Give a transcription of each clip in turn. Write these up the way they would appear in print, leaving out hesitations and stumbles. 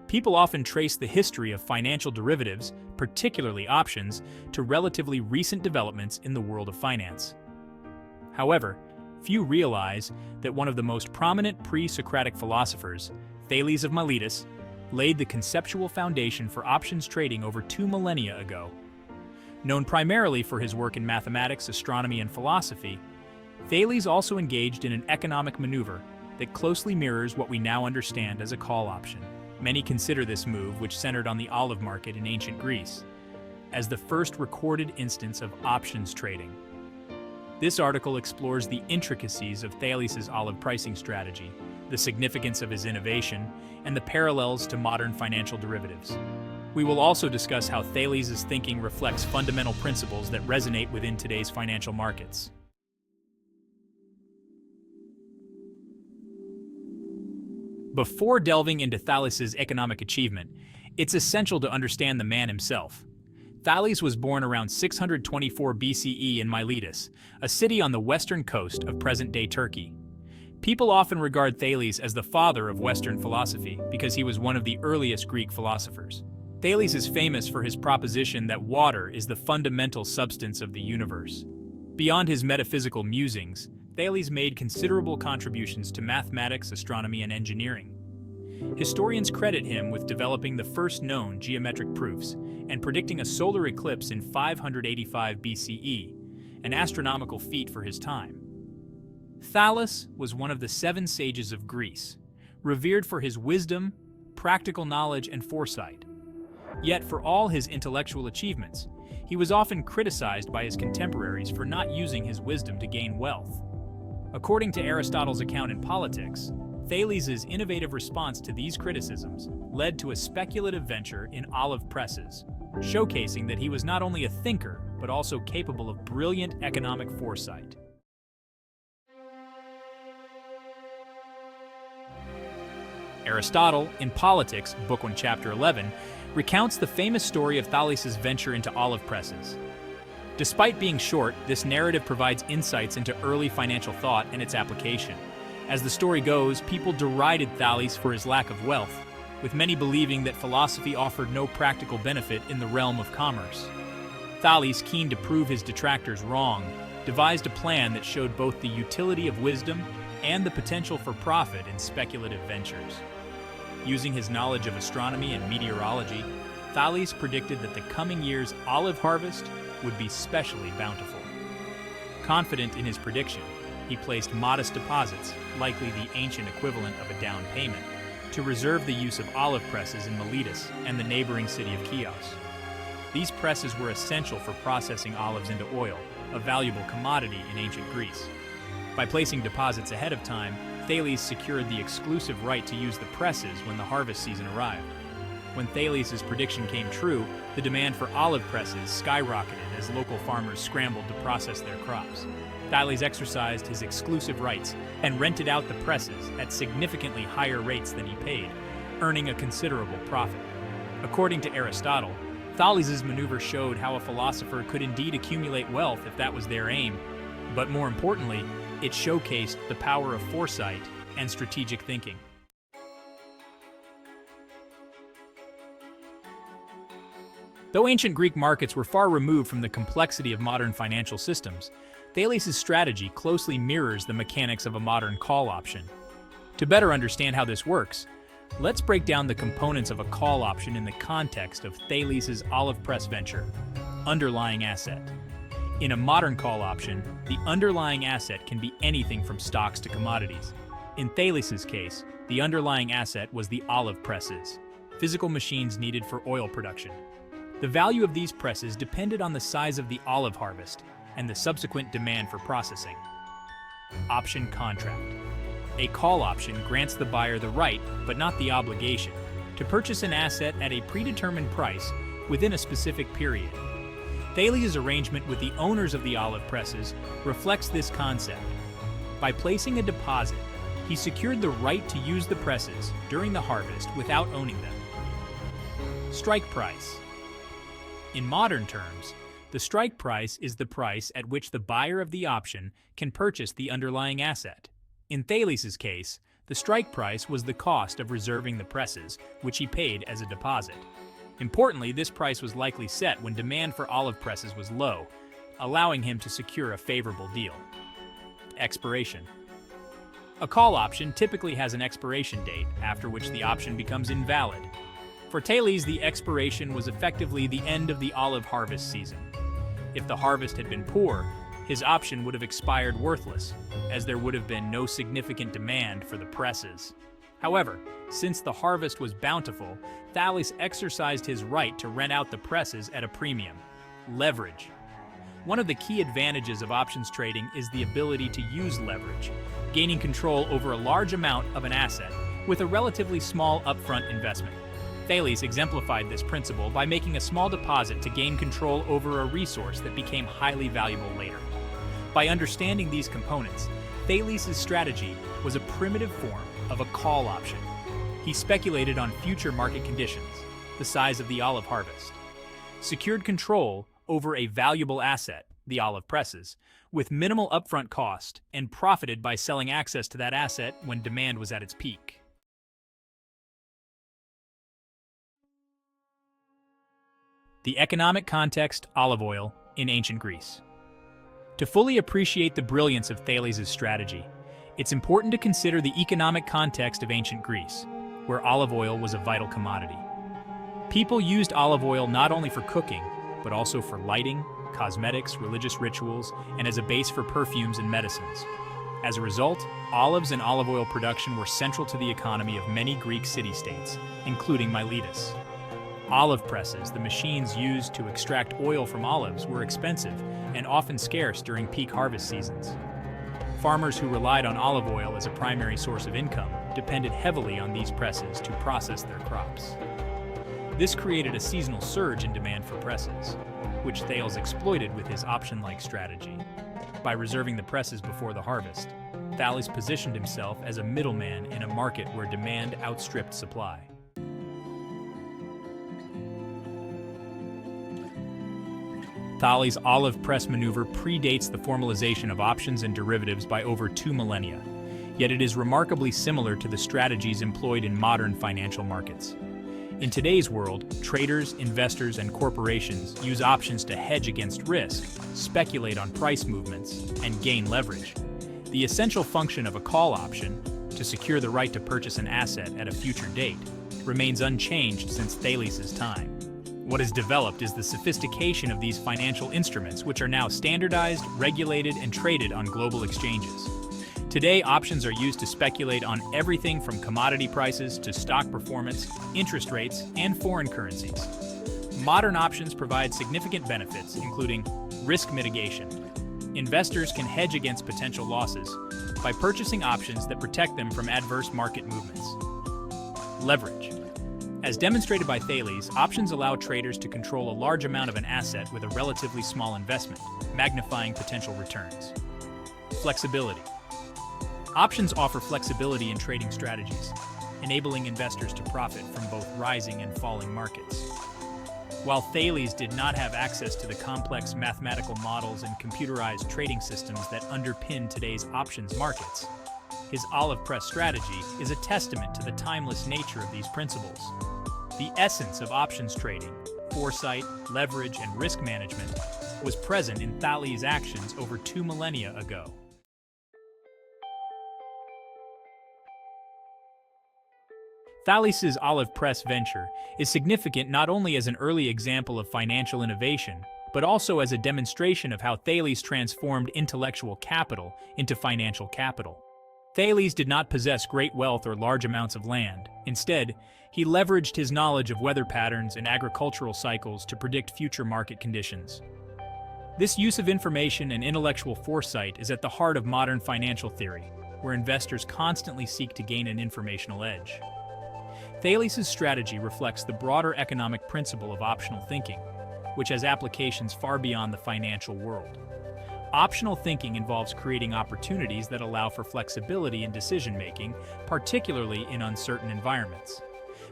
People often trace the history of financial derivatives, particularly options, to relatively recent developments in the world of finance. However, few realize that one of the most prominent pre-Socratic philosophers, Thales of Miletus, laid the conceptual foundation for options trading over 2 millennia ago. Known primarily for his work in mathematics, astronomy, and philosophy, Thales also engaged in an economic maneuver that closely mirrors what we now understand as a call option. Many consider this move, which centered on the olive market in ancient Greece, as the first recorded instance of options trading. This article explores the intricacies of Thales's olive pricing strategy, the significance of his innovation, and the parallels to modern financial derivatives. We will also discuss how Thales's thinking reflects fundamental principles that resonate within today's financial markets. Before delving into Thales's economic achievement, it's essential to understand the man himself. Thales was born around 624 BCE in Miletus, a city on the western coast of present-day Turkey. People often regard Thales as the father of Western philosophy because he was one of the earliest Greek philosophers. Thales is famous for his proposition that water is the fundamental substance of the universe. Beyond his metaphysical musings, Thales made considerable contributions to mathematics, astronomy, and engineering. Historians credit him with developing the first known geometric proofs and predicting a solar eclipse in 585 BCE, an astronomical feat for his time. Thales was one of the 7 sages of Greece, revered for his wisdom, practical knowledge, and foresight. Yet for all his intellectual achievements, he was often criticized by his contemporaries for not using his wisdom to gain wealth. According to Aristotle's account in Politics, Thales's innovative response to these criticisms led to a speculative venture in olive presses, showcasing that he was not only a thinker, but also capable of brilliant economic foresight. Aristotle, in Politics, Book 1, Chapter 11, recounts the famous story of Thales's venture into olive presses. Despite being short, this narrative provides insights into early financial thought and its application. As the story goes, people derided Thales for his lack of wealth, with many believing that philosophy offered no practical benefit in the realm of commerce. Thales, keen to prove his detractors wrong, devised a plan that showed both the utility of wisdom and the potential for profit in speculative ventures. Using his knowledge of astronomy and meteorology, Thales predicted that the coming year's olive harvest would be specially bountiful. Confident in his prediction, he placed modest deposits, likely the ancient equivalent of a down payment, to reserve the use of olive presses in Miletus and the neighboring city of Chios. These presses were essential for processing olives into oil, a valuable commodity in ancient Greece. By placing deposits ahead of time, Thales secured the exclusive right to use the presses when the harvest season arrived. When Thales's prediction came true, the demand for olive presses skyrocketed as local farmers scrambled to process their crops. Thales exercised his exclusive rights and rented out the presses at significantly higher rates than he paid, earning a considerable profit. According to Aristotle, Thales's maneuver showed how a philosopher could indeed accumulate wealth if that was their aim, but more importantly, it showcased the power of foresight and strategic thinking. Though ancient Greek markets were far removed from the complexity of modern financial systems, Thales's strategy closely mirrors the mechanics of a modern call option. To better understand how this works, let's break down the components of a call option in the context of Thales's olive press venture. Underlying asset. In a modern call option, the underlying asset can be anything from stocks to commodities. In Thales's case, the underlying asset was the olive presses, physical machines needed for oil production. The value of these presses depended on the size of the olive harvest and the subsequent demand for processing. Option contract. A call option grants the buyer the right, but not the obligation, to purchase an asset at a predetermined price within a specific period. Thales' arrangement with the owners of the olive presses reflects this concept. By placing a deposit, he secured the right to use the presses during the harvest without owning them. Strike price. In modern terms, the strike price is the price at which the buyer of the option can purchase the underlying asset. In Thales's case, The strike price was the cost of reserving the presses, which he paid as a deposit. Importantly, this price was likely set when demand for olive presses was low, allowing him to secure a favorable deal. Expiration. A call option typically has an expiration date, after which the option becomes invalid. For Thales, the expiration was effectively the end of the olive harvest season. If the harvest had been poor, his option would have expired worthless, as there would have been no significant demand for the presses. However, since the harvest was bountiful, Thales exercised his right to rent out the presses at a premium. Leverage. One of the key advantages of options trading is the ability to use leverage, gaining control over a large amount of an asset with a relatively small upfront investment. Thales exemplified this principle by making a small deposit to gain control over a resource that became highly valuable later. By understanding these components, Thales' strategy was a primitive form of a call option. He speculated on future market conditions, the size of the olive harvest, secured control over a valuable asset, the olive presses, with minimal upfront cost, and profited by selling access to that asset when demand was at its peak. The economic context, olive oil, in ancient Greece. To fully appreciate the brilliance of Thales' strategy, it's important to consider the economic context of ancient Greece, where olive oil was a vital commodity. People used olive oil not only for cooking, but also for lighting, cosmetics, religious rituals, and as a base for perfumes and medicines. As a result, olives and olive oil production were central to the economy of many Greek city-states, including Miletus. Olive presses, the machines used to extract oil from olives, were expensive and often scarce during peak harvest seasons. Farmers who relied on olive oil as a primary source of income depended heavily on these presses to process their crops. This created a seasonal surge in demand for presses, which Thales exploited with his option-like strategy. By reserving the presses before the harvest, Thales positioned himself as a middleman in a market where demand outstripped supply. Thales' olive press maneuver predates the formalization of options and derivatives by over 2 millennia, yet it is remarkably similar to the strategies employed in modern financial markets. In today's world, traders, investors, and corporations use options to hedge against risk, speculate on price movements, and gain leverage. The essential function of a call option, to secure the right to purchase an asset at a future date, remains unchanged since Thales' time. What is developed is the sophistication of these financial instruments, which are now standardized, regulated, and traded on global exchanges. Today, options are used to speculate on everything from commodity prices to stock performance, interest rates, and foreign currencies. Modern options provide significant benefits, including risk mitigation. Investors can hedge against potential losses by purchasing options that protect them from adverse market movements. Leverage. As demonstrated by Thales, options allow traders to control a large amount of an asset with a relatively small investment, magnifying potential returns. Flexibility. Options offer flexibility in trading strategies, enabling investors to profit from both rising and falling markets. While Thales did not have access to the complex mathematical models and computerized trading systems that underpin today's options markets, his olive press strategy is a testament to the timeless nature of these principles. The essence of options trading, foresight, leverage, and risk management, was present in Thales' actions over 2 millennia ago. Thales' olive press venture is significant not only as an early example of financial innovation, but also as a demonstration of how Thales transformed intellectual capital into financial capital. Thales did not possess great wealth or large amounts of land. Instead, he leveraged his knowledge of weather patterns and agricultural cycles to predict future market conditions. This use of information and intellectual foresight is at the heart of modern financial theory, where investors constantly seek to gain an informational edge. Thales' strategy reflects the broader economic principle of optional thinking, which has applications far beyond the financial world. Optional thinking involves creating opportunities that allow for flexibility in decision-making, particularly in uncertain environments.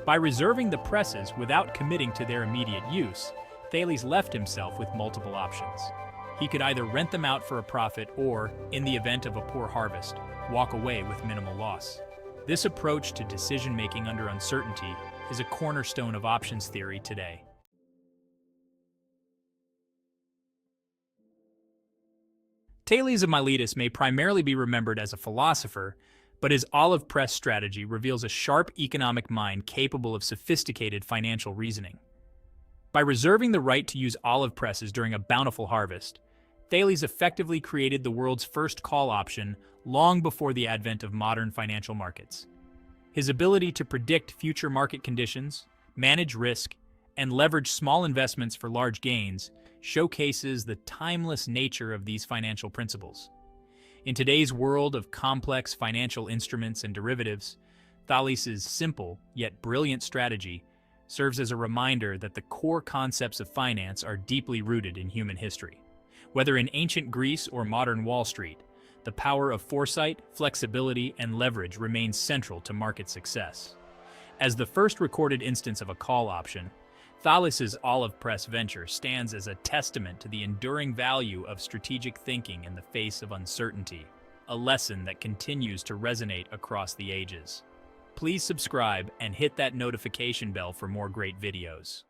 By reserving the presses without committing to their immediate use, Thales left himself with multiple options. He could either rent them out for a profit or, in the event of a poor harvest, walk away with minimal loss. This approach to decision-making under uncertainty is a cornerstone of options theory today. Thales of Miletus may primarily be remembered as a philosopher, but his olive press strategy reveals a sharp economic mind capable of sophisticated financial reasoning. By reserving the right to use olive presses during a bountiful harvest, Thales effectively created the world's first call option long before the advent of modern financial markets. His ability to predict future market conditions, manage risk, and leverage small investments for large gains showcases the timeless nature of these financial principles. In today's world of complex financial instruments and derivatives, Thales's simple yet brilliant strategy serves as a reminder that the core concepts of finance are deeply rooted in human history. Whether in ancient Greece or modern Wall Street, the power of foresight, flexibility, and leverage remains central to market success. As the first recorded instance of a call option, Thales's olive press venture stands as a testament to the enduring value of strategic thinking in the face of uncertainty, a lesson that continues to resonate across the ages. Please subscribe and hit that notification bell for more great videos.